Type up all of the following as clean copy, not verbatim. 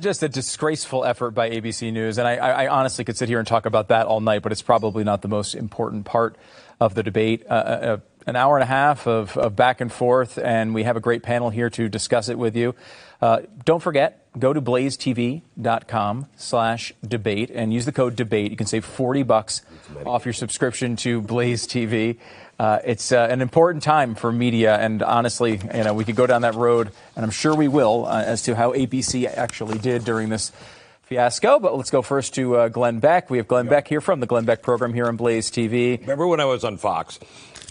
Just a disgraceful effort by ABC News. And I honestly could sit here and talk about that all night, but it's probably not the most important part of the debate. An hour and a half of back and forth, and we have a great panel here to discuss it with you. Don't forget, go to blazetv.com/debate and use the code DEBATE. You can save $40 off your subscription to Blaze TV. It's an important time for media, and honestly, we could go down that road, and I'm sure we will, as to how ABC actually did during this fiasco. But let's go first to Glenn Beck. We have Glenn Beck here from the Glenn Beck program here on Blaze TV. Remember when I was on Fox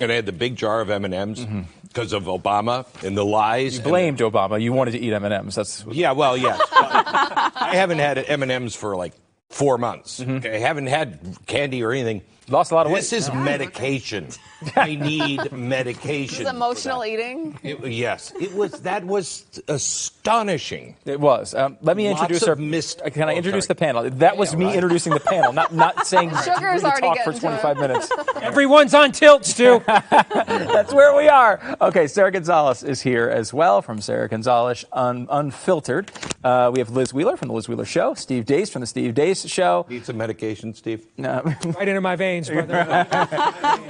and I had the big jar of M&Ms because of Obama and the lies? You blamed Obama. You wanted to eat M&Ms. Yeah, well, yes. I haven't had M&Ms for like 4 months. Okay? I haven't had candy or anything. Lost a lot of weight. This is medication. I need medication. Is emotional eating? Yes. That was astonishing. It was. Let me introduce our... Can I introduce the panel? That was me introducing the panel, not saying Sugar's really already talk for getting 25 minutes. Everyone's on tilt, Stu. That's where we are. Okay, Sara Gonzales is here as well from Sara Gonzales Unfiltered. We have Liz Wheeler from The Liz Wheeler Show, Steve Deace from The Steve Deace Show. Need some medication, Steve? No. Right into my veins, brother.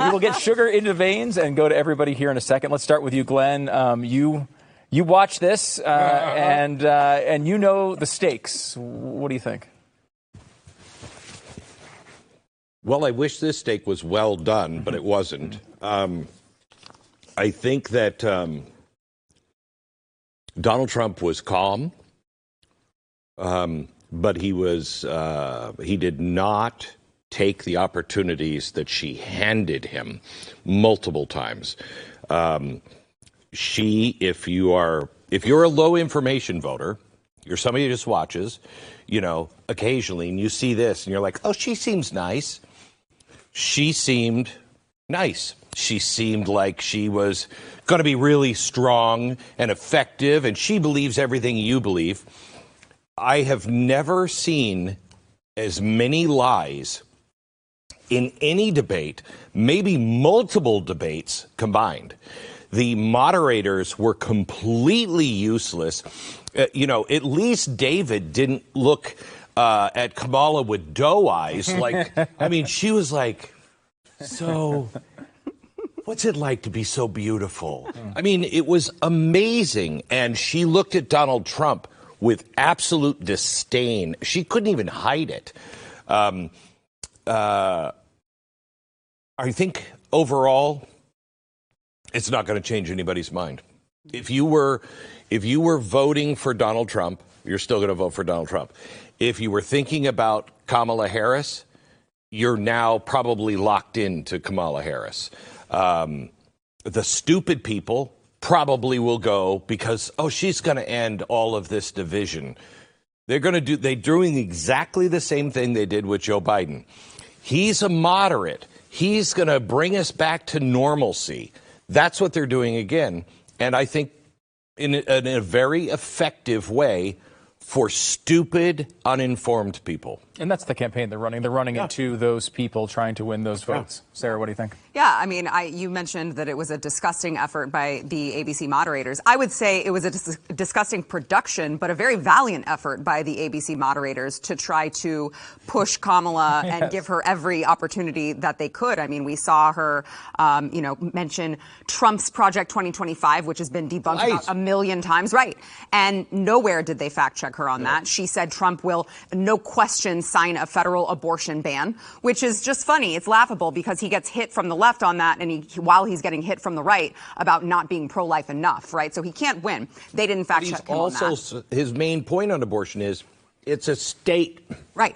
We will get sugar into veins and go to everybody here in a second. Let's start with you, Glenn. You watch this and you know the stakes. What do you think? Well, I wish this steak was well done, but it wasn't. I think that Donald Trump was calm, but he did not take the opportunities that she handed him multiple times. If you're a low information voter, you're somebody who just watches, occasionally, and you see this and you're like, oh, she seems nice. She seemed nice. She seemed like she was going to be really strong and effective, and she believes everything you believe. I have never seen as many lies in any debate, maybe multiple debates combined. The moderators were completely useless. At least David didn't look at Kamala with doe eyes. She was like, so what's it like to be so beautiful? It was amazing. And she looked at Donald Trump with absolute disdain. She couldn't even hide it. I think overall, it's not going to change anybody's mind. If you were voting for Donald Trump, you're still going to vote for Donald Trump. If you were thinking about Kamala Harris, you're now probably locked into Kamala Harris. The stupid people probably will go because, she's going to end all of this division. They're doing exactly the same thing they did with Joe Biden. He's a moderate. He's going to bring us back to normalcy. That's what they're doing again. And I think in a very effective way for stupid, uninformed people. And that's the campaign they're running. They're running it to those people trying to win those votes. Sarah, what do you think? Yeah, you mentioned that it was a disgusting effort by the ABC moderators. I would say it was a disgusting production, but a very valiant effort by the ABC moderators to try to push Kamala and give her every opportunity that they could. We saw her, mention Trump's Project 2025, which has been debunked about 1 million times. Right. And nowhere did they fact check her on that. She said Trump will, no question, sign a federal abortion ban, which is just funny. It's laughable because he gets hit from the left on that, and while he's getting hit from the right about not being pro-life enough, right? So he can't win. They didn't fact check him on that. His main point on abortion is it's a state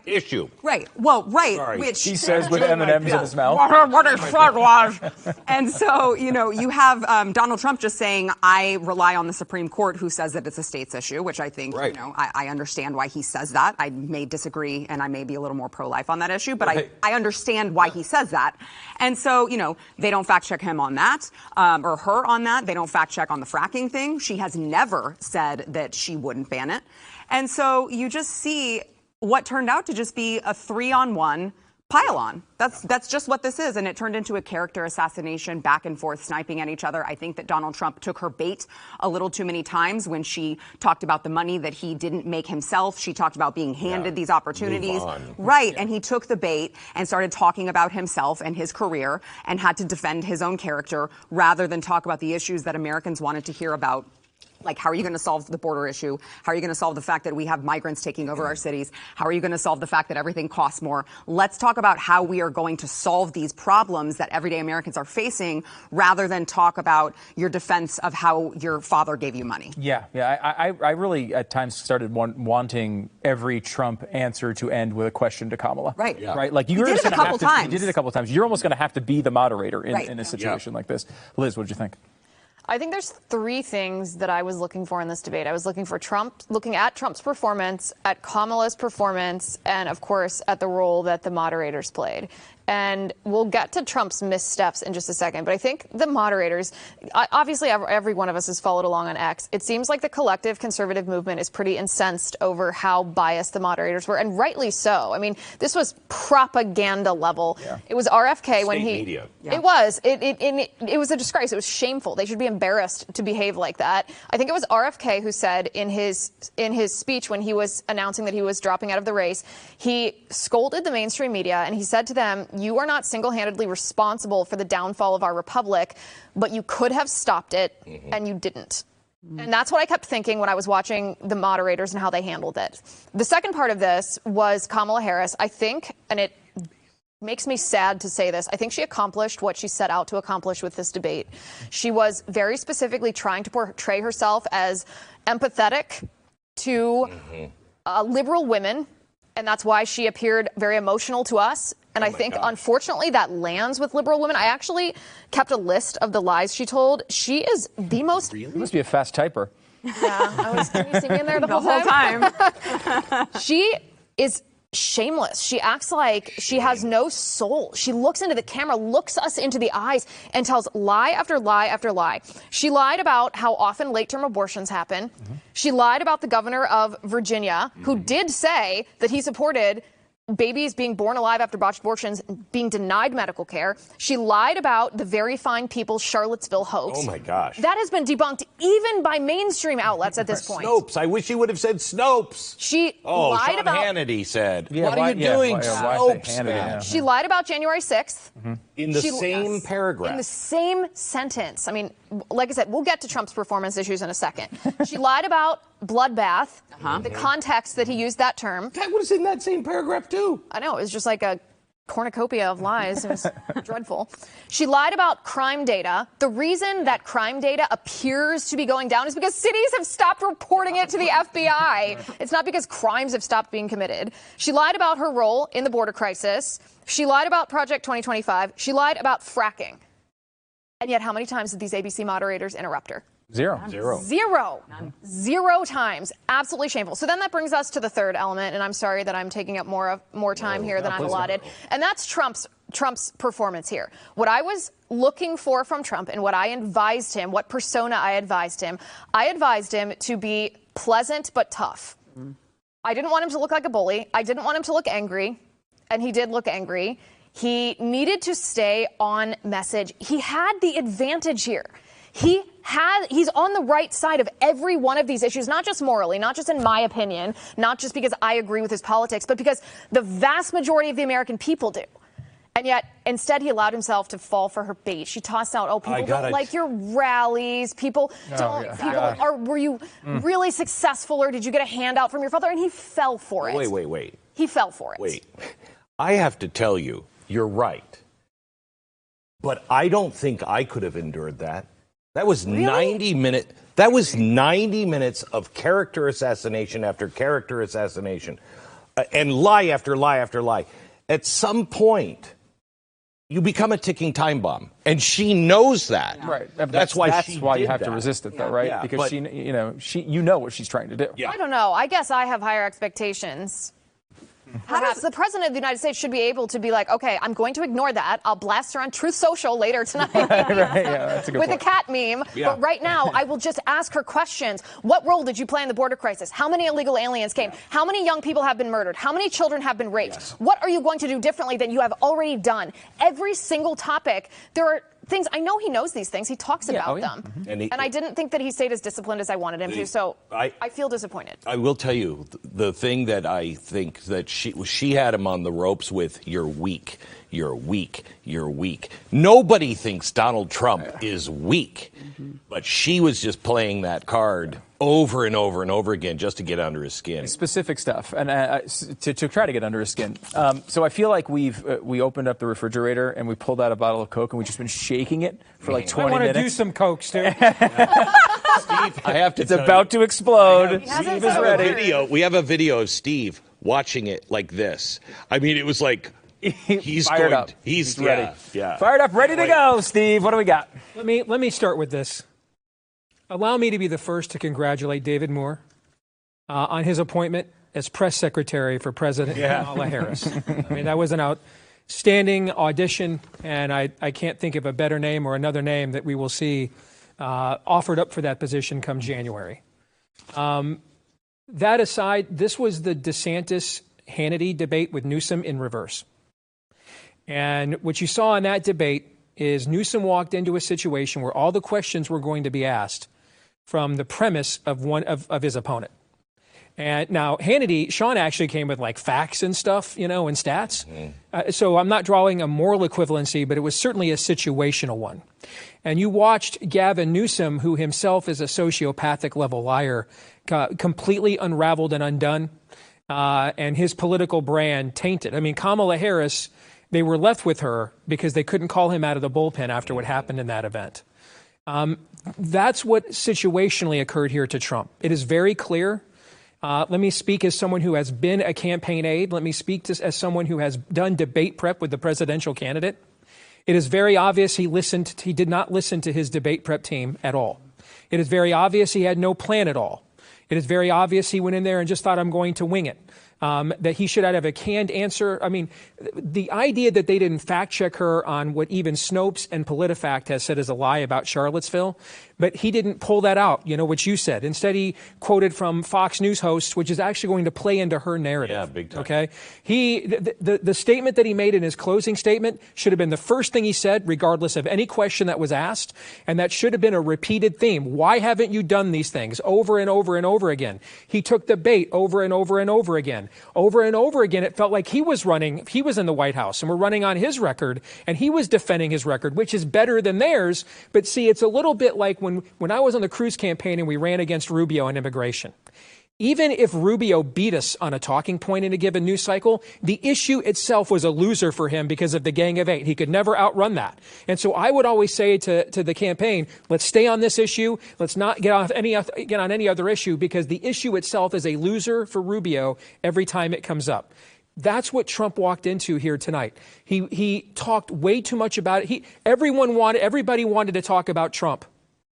issue. Right. Well, right. Sorry. Which he says with M&Ms in his mouth. What he said was. And so, you have Donald Trump just saying, I rely on the Supreme Court, who says that it's a state's issue, which I think, I understand why he says that. I may disagree, and I may be a little more pro-life on that issue, but I understand why he says that. And so, they don't fact check him on that, or her on that. They don't fact check on the fracking thing. She has never said that she wouldn't ban it. And so you just see what turned out to just be a 3-on-1 pile on. That's just what this is. And it turned into a character assassination, back and forth, sniping at each other. I think that Donald Trump took her bait a little too many times when she talked about the money that he didn't make himself. She talked about being handed these opportunities. Right. And he took the bait and started talking about himself and his career and had to defend his own character rather than talk about the issues that Americans wanted to hear about. Like, how are you going to solve the border issue? How are you going to solve the fact that we have migrants taking over our cities? How are you going to solve the fact that everything costs more? Let's talk about how we are going to solve these problems that everyday Americans are facing rather than talk about your defense of how your father gave you money. Yeah. I really at times started wanting every Trump answer to end with a question to Kamala. Right. Yeah. Right. Like, you did it a couple times. You did it a couple times. You're almost going to have to be the moderator in a situation like this. Liz, what did you think? I think there's three things that I was looking for in this debate. I was looking at Trump's performance, at Kamala's performance, and of course at the role that the moderators played. And we'll get to Trump's missteps in just a second. But I think the moderators, obviously every one of us has followed along on X. It seems like the collective conservative movement is pretty incensed over how biased the moderators were, and rightly so. I mean, this was propaganda level. Yeah. It was RFK when he... media. Yeah. It was. It was a disgrace. It was shameful. They should be embarrassed to behave like that. I think it was RFK who said in his speech when he was announcing that he was dropping out of the race, he scolded the mainstream media and he said to them, you are not single-handedly responsible for the downfall of our republic, but you could have stopped it, and you didn't. And that's what I kept thinking when I was watching the moderators and how they handled it. The second part of this was Kamala Harris. I think, and it makes me sad to say this, I think she accomplished what she set out to accomplish with this debate. She was very specifically trying to portray herself as empathetic to liberal women, and that's why she appeared very emotional to us. And I think, unfortunately, that lands with liberal women. I actually kept a list of the lies she told. She is the most... You must be a fast typer. Yeah, can you see me in there the whole time? She is shameless. She acts like she has no soul. She looks into the camera, looks us into the eyes, and tells lie after lie after lie. She lied about how often late-term abortions happen. She lied about the governor of Virginia, who did say that he supported babies being born alive after botched abortions being denied medical care. She lied about the very fine people's Charlottesville hoax. Oh, my gosh. That has been debunked even by mainstream outlets at this point. Snopes. I wish you would have said Snopes. She lied Sean about... Hannity said. Yeah, what are you doing, Snopes? Yeah. She lied about January 6th. In the same paragraph. In the same sentence. I mean, like I said, we'll get to Trump's performance issues in a second. She lied about bloodbath, the context that he used that term. That was in that same paragraph, too. I know. It was just like a cornucopia of lies. It was dreadful. She lied about crime data. The reason that crime data appears to be going down is because cities have stopped reporting it to the FBI. It's not because crimes have stopped being committed. She lied about her role in the border crisis. She lied about Project 2025. She lied about fracking. And yet, how many times did these ABC moderators interrupt her? Zero. Zero times. Absolutely shameful. So then that brings us to the third element, and I'm sorry that I'm taking up more time here than I'm allotted. And that's Trump's performance here. What I was looking for from Trump and what I advised him, what persona I advised him to be pleasant but tough. I didn't want him to look like a bully. I didn't want him to look angry, and he did look angry. He needed to stay on message. He had the advantage here. He's on the right side of every one of these issues, not just morally, not just in my opinion, not just because I agree with his politics, but because the vast majority of the American people do. And yet, instead, he allowed himself to fall for her bait. She tossed out, people don't like your rallies. Were you really successful, or did you get a handout from your father? And he fell for it. Wait. He fell for it. Wait. I have to tell you, you're right. But I don't think I could have endured that. That was 90 minutes. That was 90 minutes of character assassination after character assassination, and lie after lie after lie. At some point, you become a ticking time bomb, and she knows that. Right. That's why you have to resist it, though, right? Yeah, because you know what she's trying to do. I don't know. I guess I have higher expectations. Perhaps the president of the United States should be able to be like, okay, I'm going to ignore that. I'll blast her on Truth Social later tonight that's a good with point. a cat meme. Yeah. But right now, I will just ask her questions. What role did you play in the border crisis? How many illegal aliens came? How many young people have been murdered? How many children have been raped? Yes. What are you going to do differently than you have already done? Every single topic, there are things. I know he knows these things. He talks about them. Mm-hmm. And I didn't think that he stayed as disciplined as I wanted him to. So I feel disappointed. I will tell you the thing that I think that she had him on the ropes with. You're weak. You're weak. You're weak. Nobody thinks Donald Trump is weak, but she was just playing that card over and over and over again just to get under his skin. Specific stuff, and to try to get under his skin. So I feel like we opened up the refrigerator and we pulled out a bottle of Coke and we've just been shaking it for like 20 I want minutes. to do some Coke, Stu. Steve, I have to. It's about to explode. hasn't Steve is said a ready. We have a video of Steve watching it like this. I mean, it was like he's fired going, up. He's ready. Yeah. Fired up, ready to go, Steve. What do we got? Let me start with this. Allow me to be the first to congratulate David Moore on his appointment as press secretary for President Kamala Harris. I mean, that was an outstanding audition, and I can't think of a better name or another name that we will see offered up for that position come January. That aside, this was the DeSantis-Hannity debate with Newsom in reverse. And what you saw in that debate is Newsom walked into a situation where all the questions were going to be asked from the premise of one of his opponent. And now Hannity, Sean actually came with like facts and stuff, and stats. So I'm not drawing a moral equivalency, but it was certainly a situational one. And you watched Gavin Newsom, who himself is a sociopathic level liar, completely unraveled and undone, and his political brand tainted. I mean, Kamala Harris, they were left with her because they couldn't call him out of the bullpen after what happened in that event. That's what situationally occurred here to Trump. It is very clear. Let me speak as someone who has been a campaign aide. Let me speak as someone who has done debate prep with the presidential candidate. It is very obvious he did not listen to his debate prep team at all. It is very obvious he had no plan at all. It is very obvious he went in there and just thought, I'm going to wing it. That he should have a canned answer. I mean, the idea that they didn't fact check her on what even Snopes and PolitiFact has said is a lie about Charlottesville, but he didn't pull that out, what you said. Instead, he quoted from Fox News hosts, which is actually going to play into her narrative. Yeah, big time. Okay? The statement that he made in his closing statement should have been the first thing he said, regardless of any question that was asked, and that should have been a repeated theme. Why haven't you done these things over and over and over again? He took the bait over and over and over again. Over and over again, it felt like he was in the White House, and we're running on his record, and he was defending his record, which is better than theirs. But see, it's a little bit like when I was on the Cruz campaign and we ran against Rubio on immigration. Even if Rubio beat us on a talking point in a given news cycle, the issue itself was a loser for him because of the Gang of Eight. He could never outrun that. And so I would always say to the campaign, let's stay on this issue. Let's not get on any other issue, because the issue itself is a loser for Rubio every time it comes up. That's what Trump walked into here tonight. He talked way too much about it. Everybody wanted to talk about Trump,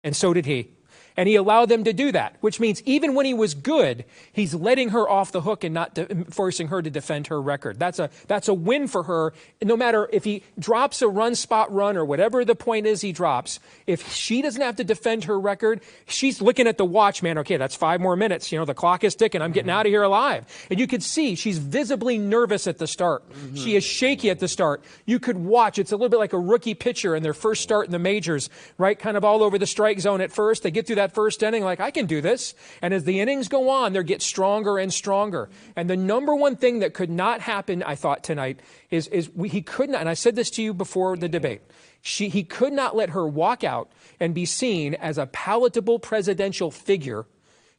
and so did he. And he allowed them to do that, which means even when he was good, he's letting her off the hook and not forcing her to defend her record. That's a win for her. No matter if he drops a run, spot run, or whatever the point is he drops, if she doesn't have to defend her record, she's looking at the watch, man, okay, that's 5 more minutes. The clock is ticking. I'm getting out of here alive. And you could see she's visibly nervous at the start. She is shaky at the start. You could watch. It's a little bit like a rookie pitcher in their first start in the majors, right? Kind of all over the strike zone at first. They get through that first inning like, I can do this. And as the innings go on, they get stronger and stronger. And the number one thing that could not happen, I thought tonight, is he could not, and I said this to you before the debate, he could not let her walk out and be seen as a palatable presidential figure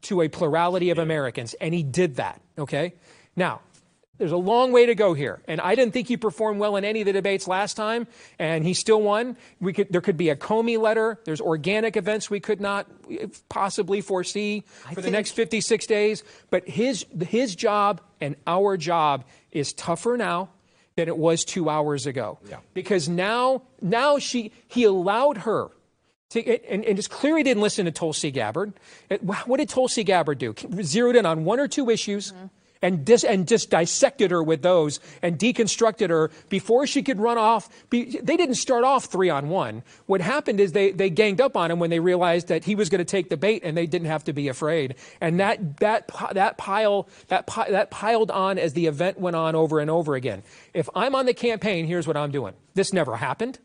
to a plurality of Americans. And he did that, okay? Now, there's a long way to go here. And I didn't think he performed well in any of the debates last time, and he still won. There could be a Comey letter. There's organic events we could not possibly foresee for the next 56 days. But his job and our job is tougher now than it was 2 hours ago. Yeah. Because now he allowed her and it's clear he didn't listen to Tulsi Gabbard. What did Tulsi Gabbard do? Zeroed in on 1 or 2 issues. and just dissected her with those and deconstructed her before she could run off. They didn't start off 3-on-1. What happened is they ganged up on him when they realized that he was going to take the bait and they didn't have to be afraid. And that piled on as the event went on over and over again. If I'm on the campaign, here's what I'm doing. This never happened.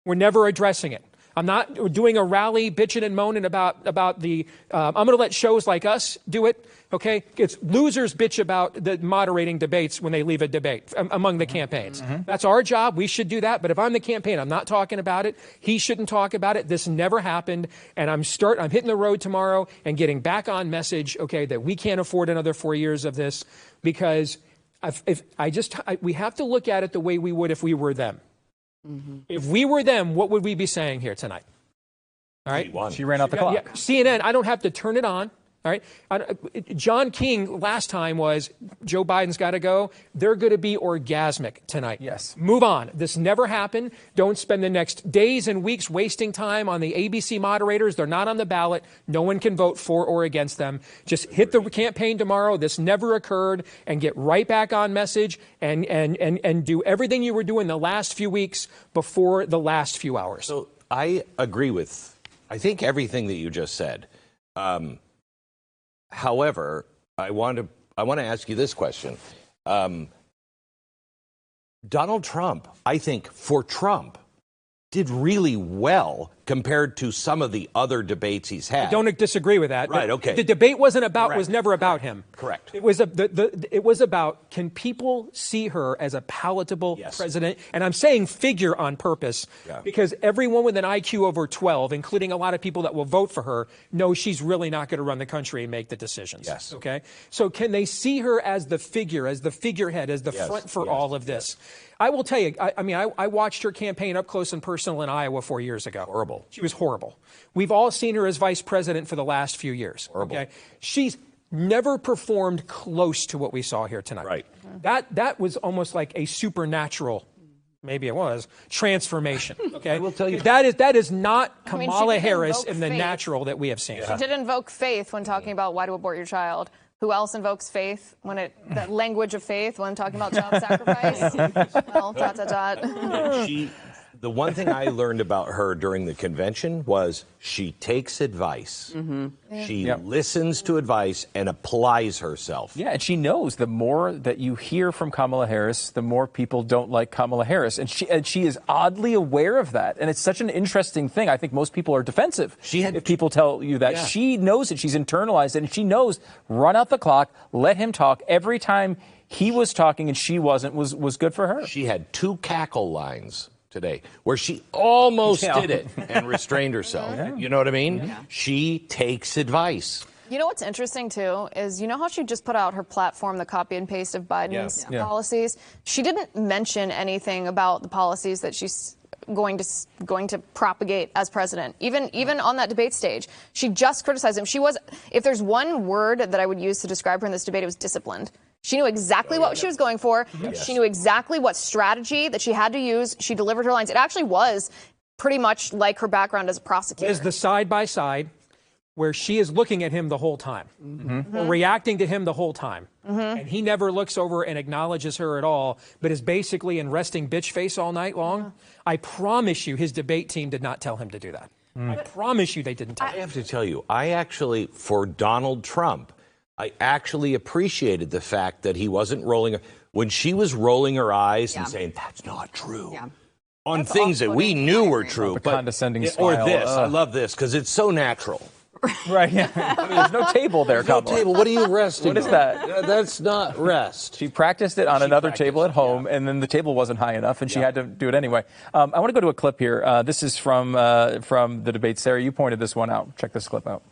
We're never addressing it. I'm not doing a rally bitching and moaning about the, I'm going to let shows like us do it, okay? It's losers bitch about the moderating debates when they leave a debate among the campaigns. That's our job. We should do that. But if I'm the campaign, I'm not talking about it. He shouldn't talk about it. This never happened. And I'm hitting the road tomorrow and getting back on message, okay, that we can't afford another 4 years of this, because we have to look at it the way we would if we were them. If we were them, what would we be saying here tonight? All right. She ran out the clock. Yeah, CNN, I don't have to turn it on. All right. John King last time was Joe Biden's got to go. They're going to be orgasmic tonight. Yes. Move on. This never happened. Don't spend the next days and weeks wasting time on the ABC moderators. They're not on the ballot. No one can vote for or against them. Just hit the campaign tomorrow. This never occurred, and get right back on message and do everything you were doing the last few weeks before the last few hours. So I agree with, I think, everything that you just said. However, I want to ask you this question. Donald Trump, I think, for Trump, did really well compared to some of the other debates he's had. I don't disagree with that. Right, okay. The debate was never about him. Correct. It was about, can people see her as a palatable president? And I'm saying figure on purpose, because everyone with an IQ over 12, including a lot of people that will vote for her, knows she's really not going to run the country and make the decisions. Yes. Okay? So can they see her as the figure, as the figurehead, as the front for all of this? I will tell you, I watched her campaign up close and personal in Iowa 4 years ago. Horrible. She was horrible. We've all seen her as vice president for the last few years. Horrible. Okay? She's never performed close to what we saw here tonight. Right. That was almost like a supernatural, maybe it was, transformation. Okay? I will tell you. That is not she Kamala did Harris invoke in the faith. natural that we have seen. She did invoke faith when talking about why to abort your child. Who else invokes faith that language of faith when talking about child sacrifice? Well, ... The one thing I learned about her during the convention was she takes advice. She listens to advice and applies herself. Yeah, and she knows the more that you hear from Kamala Harris, the more people don't like Kamala Harris. And she is oddly aware of that. And it's such an interesting thing. I think most people are defensive if people tell you that. Yeah. She knows it. She's internalized it. And she knows, run out the clock, let him talk. Every time he was talking and she wasn't was good for her. She had 2 cackle lines today where she almost did it and restrained herself. You know what I mean? She takes advice. You know what's interesting, too, is you know how she just put out her platform, the copy and paste of Biden's policies? She didn't mention anything about the policies that she's going to propagate as president. Even on that debate stage, she just criticized him. If there's one word that I would use to describe her in this debate, it was disciplined. She knew exactly what she was going for. She knew exactly what strategy that she had to use. She delivered her lines. It actually was pretty much like her background as a prosecutor. Is the side-by-side where she is looking at him the whole time, or reacting to him the whole time. And he never looks over and acknowledges her at all, but is basically in resting bitch face all night long. I promise you his debate team did not tell him to do that. I promise you they didn't tell him. I have to tell you, I actually, for Donald Trump, I actually appreciated the fact that he wasn't when she was rolling her eyes and saying, that's not true. On That's things that we knew were true. The condescending or smile. this. I love this because it's so natural. Right, yeah. I mean, there's no table there, No Kamala. table. What are you resting What is on? that? That's not rest. She practiced it on another table at home, and then the table wasn't high enough, and she had to do it anyway. I want to go to a clip here. This is from the debate. Sarah, you pointed this one out. Check this clip out.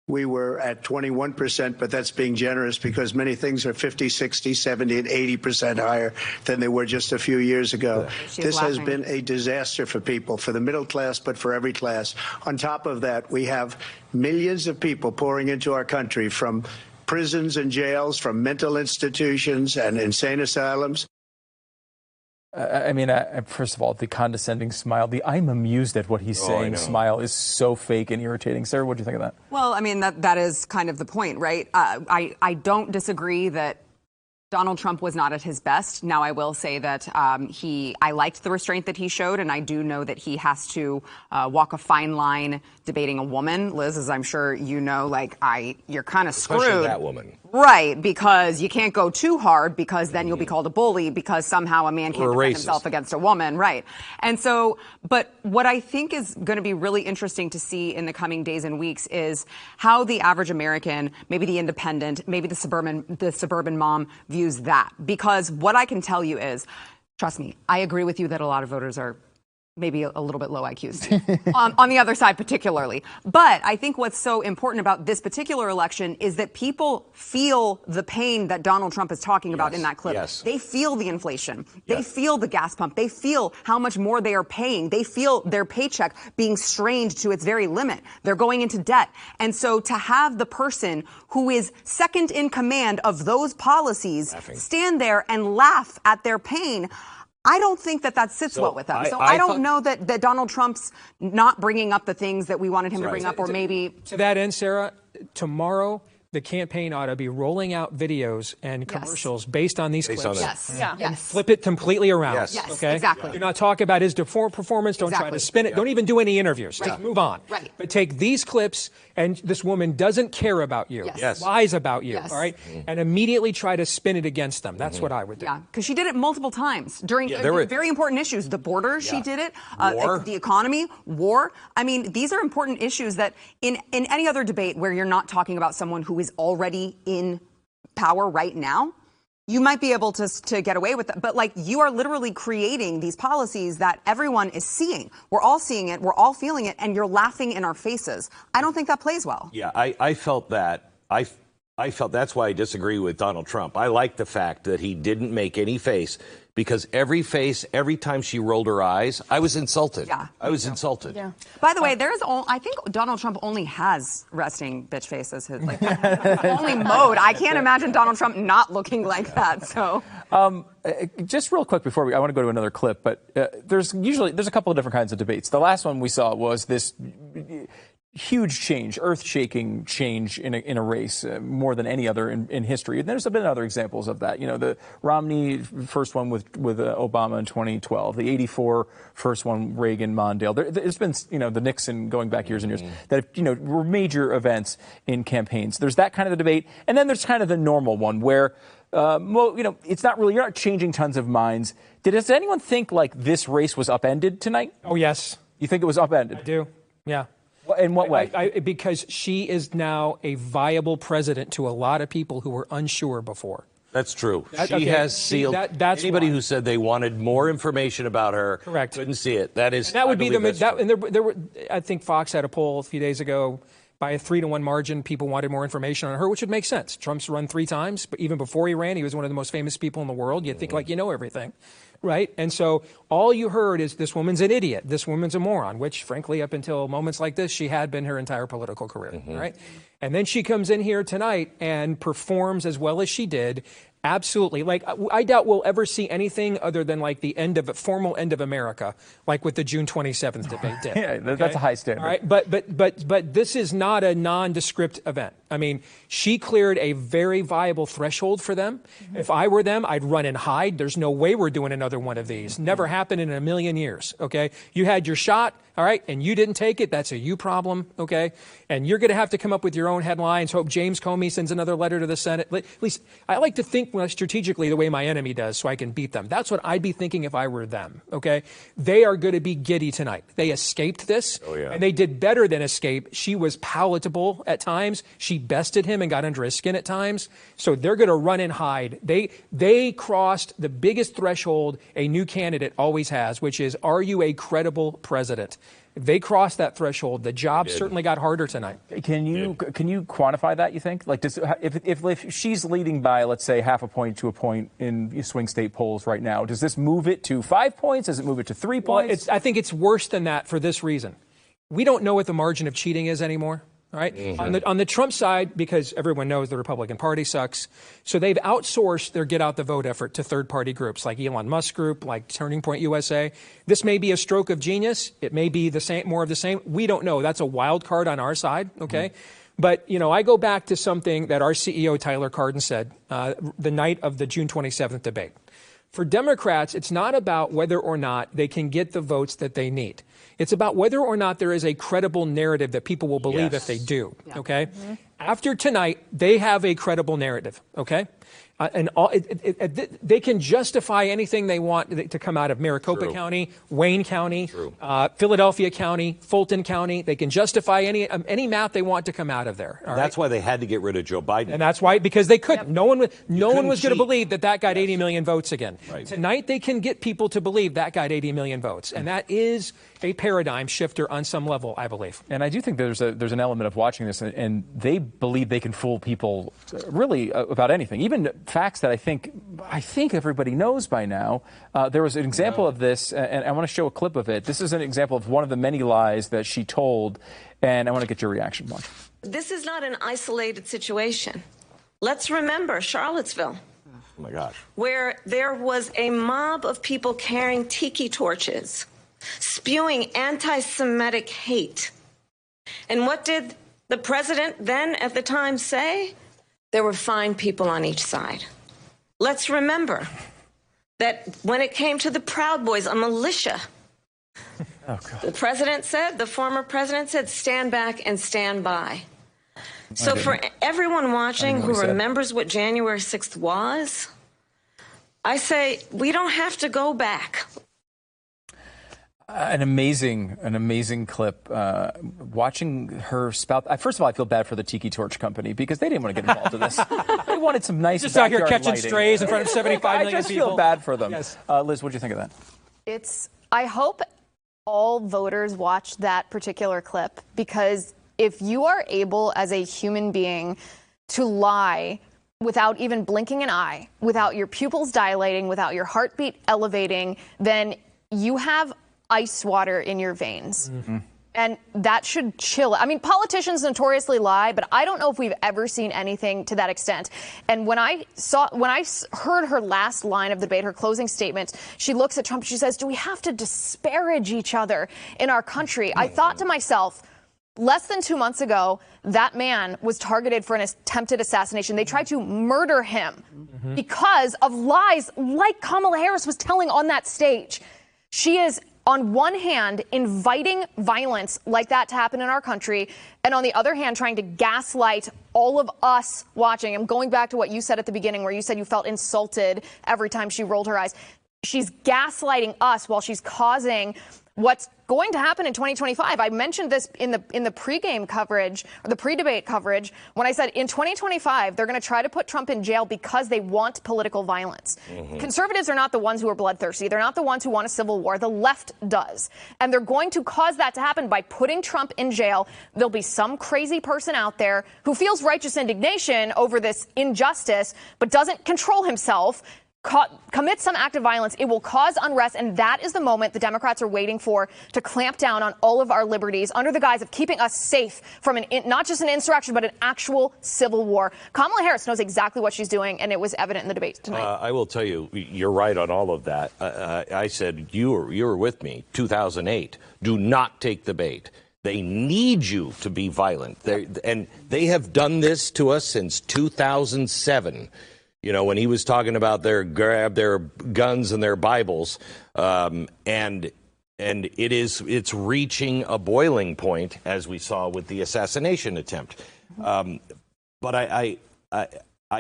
We were at 21%, but that's being generous because many things are 50, 60, 70, and 80% higher than they were just a few years ago. This has been a disaster for people, for the middle class, but for every class. On top of that, we have millions of people pouring into our country from prisons and jails, from mental institutions and insane asylums. I mean, first of all, the condescending smile, the I'm amused at what he's saying smile is so fake and irritating. Sarah, what do you think of that? Well, I mean, that is kind of the point, right? I don't disagree that Donald Trump was not at his best. Now, I will say that I liked the restraint that he showed, and I do know that he has to walk a fine line debating a woman. Liz, as I'm sure you know, you're kind of screwed. Especially that woman. Right, because you can't go too hard because then you'll be called a bully because somehow a man can't defend himself against a woman. Right. And so, but what I think is going to be really interesting to see in the coming days and weeks is how the average American, maybe the independent, maybe the suburban mom views that. Because what I can tell you is, trust me, I agree with you that a lot of voters are maybe a little bit low IQs on the other side particularly. But I think what's so important about this particular election is that people feel the pain that Donald Trump is talking about in that clip. Yes. They feel the inflation. They feel the gas pump. They feel how much more they are paying. They feel their paycheck being strained to its very limit. They're going into debt. And so to have the person who is second in command of those policies stand there and laugh at their pain, I don't think that sits well with them. So I don't know that Donald Trump's not bringing up the things that we wanted him to bring up, or maybe... To that end, Sarah, tomorrow the campaign ought to be rolling out videos and commercials based on these clips. Yes. Flip it completely around. Yes, okay? exactly. Do not talk about his performance. Don't try to spin it. Don't even do any interviews. Just move on. Right. But take these clips, and this woman doesn't care about you, lies about you, all right, and immediately try to spin it against them. That's what I would do. Yeah, because she did it multiple times during very important issues. The border, she did it. The economy, war. I mean, these are important issues that in any other debate where you're not talking about someone who is already in power right now, you might be able to get away with it. But you are literally creating these policies that everyone is seeing. We're all seeing it. We're all feeling it. And you're laughing in our faces. I don't think that plays well. Yeah, I felt that. I felt that's why I disagree with Donald Trump. I like the fact that he didn't make any face, because every time she rolled her eyes, I was insulted. Yeah. I was insulted. Yeah. By the way, I think Donald Trump only has resting bitch face as his only mode. I can't imagine Donald Trump not looking like that. So, just real quick before I want to go to another clip, but there's a couple of different kinds of debates. The last one we saw was this huge change, earth-shaking change in a race, more than any other in history. And there's been other examples of that. You know, the Romney first one with Obama in 2012, the '84 first one, Reagan, Mondale. There's been, the Nixon going back years and years that, were major events in campaigns. There's that kind of the debate. And then there's kind of the normal one where, it's not really, you're not changing tons of minds. Does anyone think this race was upended tonight? Oh, yes. You think it was upended? I do. Yeah. In what way? Because she is now a viable president to a lot of people who were unsure before. That's true. She has sealed anybody who said they wanted more information about her. Correct. Couldn't see it. That is. And that would be there were. I think Fox had a poll a few days ago. By a 3-1 margin, people wanted more information on her, which would make sense. Trump's run 3 times, but even before he ran, he was one of the most famous people in the world. You'd think everything, right? And so all you heard is this woman's an idiot, this woman's a moron, which frankly, up until moments like this, she had been her entire political career, right? And then she comes in here tonight and performs as well as she did. Absolutely. I doubt we'll ever see anything other than the formal end of America, like with the June 27th debate did. Yeah, that's a high standard. All right, but this is not a nondescript event. I mean, she cleared a very viable threshold for them. If I were them, I'd run and hide. There's no way we're doing another one of these. Never happened in a million years. Okay, you had your shot. All right, and you didn't take it. That's a you problem. Okay, and you're going to have to come up with your own headlines. Hope James Comey sends another letter to the Senate. At least I like to think strategically the way my enemy does, so I can beat them. That's what I'd be thinking if I were them. Okay, they are going to be giddy tonight. They escaped this, and they did better than escape. She was palatable at times. She bested him and got under his skin at times. So they're going to run and hide. They crossed the biggest threshold a new candidate always has, which is, are you a credible president? If they crossed that threshold, the job certainly got harder tonight. Can you quantify that, you think? If she's leading by, let's say, half a point to a point in swing state polls right now, does this move it to 5 points? Does it move it to 3 points? I think it's worse than that for this reason. We don't know what the margin of cheating is anymore. All right. On the Trump side, because everyone knows the Republican Party sucks, so they've outsourced their get out the vote effort to third-party groups like Elon Musk Group, like Turning Point USA. This may be a stroke of genius. It may be the same, more of the same. We don't know. That's a wild card on our side. Okay. But, you know, I go back to something that our CEO, Tyler Cardin, said the night of the June 27th debate. For Democrats, it's not about whether or not they can get the votes that they need. It's about whether or not there is a credible narrative that people will believe if they do. Yeah. Okay? Mm-hmm. After tonight, they have a credible narrative. Okay? They can justify anything they want to come out of Maricopa County, Wayne County, Philadelphia County, Fulton County. They can justify any map they want to come out of there. That's why they had to get rid of Joe Biden. And that's why, because they couldn't. Yep. No one was going to believe that got 80 million votes again. Right. Tonight, they can get people to believe that got 80 million votes. And that is a paradigm shifter on some level, I believe. And I do think there's an element of watching this, and they believe they can fool people really about anything, even facts that I think everybody knows by now. There was an example of this, and I want to show a clip of it. This is an example of one of the many lies that she told, and I want to get your reaction, Mark. This is not an isolated situation. Let's remember Charlottesville. Oh, my gosh. Where there was a mob of people carrying tiki torches, spewing anti-Semitic hate. And what did the president then at the time say? There were fine people on each side. Let's remember that when it came to the Proud Boys, a militia, the former president said, stand back and stand by. So for everyone watching who remembers what January 6th was, I say we don't have to go back. An amazing clip. Watching her spout. First of all, I feel bad for the Tiki Torch Company because they didn't want to get involved in this. They wanted some nice just out here catching lighting. Strays in front of 75 million people. I just feel bad for them. Yes. Liz, what do you think of that? I hope all voters watch that particular clip, because if you are able as a human being to lie without even blinking an eye, without your pupils dilating, without your heartbeat elevating, then you have ice water in your veins. Mm-hmm. And that should chill. I mean, politicians notoriously lie, but I don't know if we've ever seen anything to that extent. And when I heard her last line of the debate, her closing statement, she looks at Trump, she says, do we have to disparage each other in our country? I thought to myself, less than 2 months ago, that man was targeted for an attempted assassination. They tried to murder him because of lies like Kamala Harris was telling on that stage. She is, on one hand, inviting violence like that to happen in our country, and on the other hand, trying to gaslight all of us watching. I'm going back to what you said at the beginning, where you said you felt insulted every time she rolled her eyes. She's gaslighting us while she's causing what's going to happen in 2025. I mentioned this in the pregame coverage, or the pre-debate coverage, when I said in 2025, they're going to try to put Trump in jail because they want political violence. Mm-hmm. Conservatives are not the ones who are bloodthirsty. They're not the ones who want a civil war. The left does. And they're going to cause that to happen by putting Trump in jail. There'll be some crazy person out there who feels righteous indignation over this injustice, but doesn't control himself, commit some act of violence. It will cause unrest, and that is the moment the Democrats are waiting for to clamp down on all of our liberties under the guise of keeping us safe from not just an insurrection, but an actual civil war. Kamala Harris knows exactly what she's doing, and it was evident in the debate tonight. I will tell you, you're right on all of that. I said, you were with me, 2008. Do not take the bait. They need you to be violent. And they have done this to us since 2007. You know, when he was talking about grab their guns and their Bibles, and it's reaching a boiling point, as we saw with the assassination attempt. But I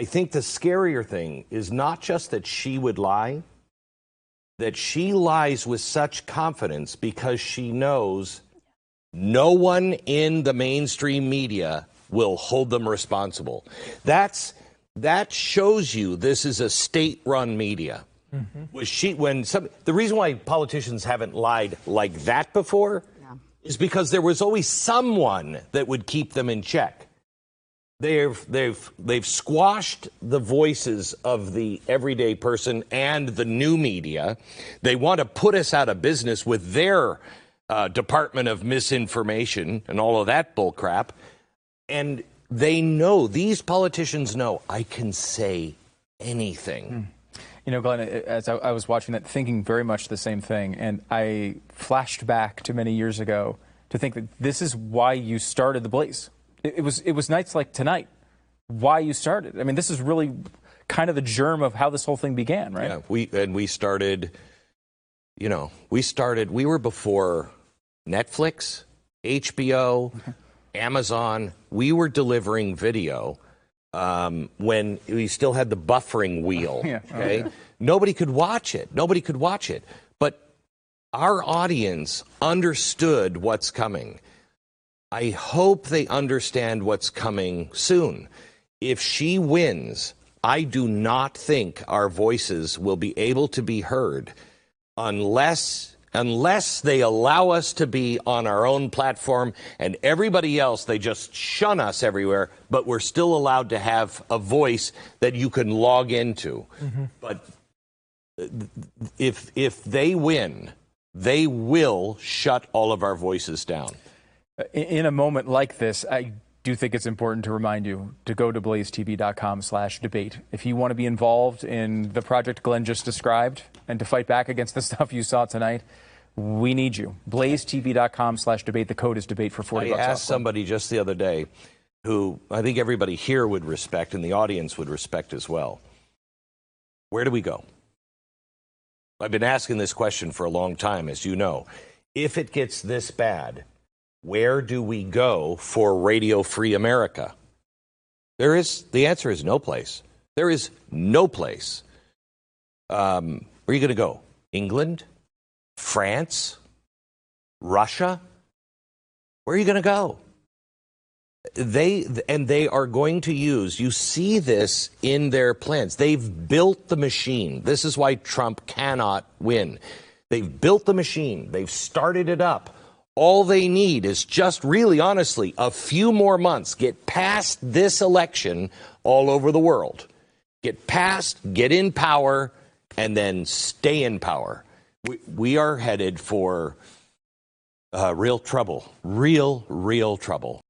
think the scarier thing is not just that she would lie, that she lies with such confidence because she knows no one in the mainstream media will hold them responsible. That shows you this is a state-run media. Mm-hmm. The reason why politicians haven't lied like that before is because there was always someone that would keep them in check. They've squashed the voices of the everyday person and the new media. They want to put us out of business with their Department of Misinformation and all of that bullcrap. And they know, these politicians know, I can say anything. You know, Glenn, as I was watching that, thinking very much the same thing, and I flashed back to many years ago to think that this is why you started the Blaze. It was nights like tonight why you started. I mean, this is really kind of the germ of how this whole thing began, right? Yeah, we started, you know, we were before Netflix, HBO, Amazon. We were delivering video when we still had the buffering wheel. Okay? Nobody could watch it. But our audience understood what's coming. I hope they understand what's coming soon. If she wins, I do not think our voices will be able to be heard unless they allow us to be on our own platform, and everybody else, they just shun us everywhere, but we're still allowed to have a voice that you can log into. But if they win, they will shut all of our voices down. In a moment like this, I do think it's important to remind you to go to blazetv.com/debate. If you want to be involved in the project Glenn just described and to fight back against the stuff you saw tonight, we need you. blazetv.com/debate. The code is debate for $40. I asked somebody just the other day who I think everybody here would respect and the audience would respect as well. Where do we go? I've been asking this question for a long time, as you know. If it gets this bad, where do we go for Radio Free America? The answer is no place. There is no place. Where are you going to go? England? France? Russia? Where are you going to go? They are going to use, you see this in their plans. They've built the machine. This is why Trump cannot win. They've built the machine. They've started it up. All they need is just really, honestly, a few more months. Get past this election all over the world. Get past, get in power, and then stay in power. We are headed for real trouble. Real trouble.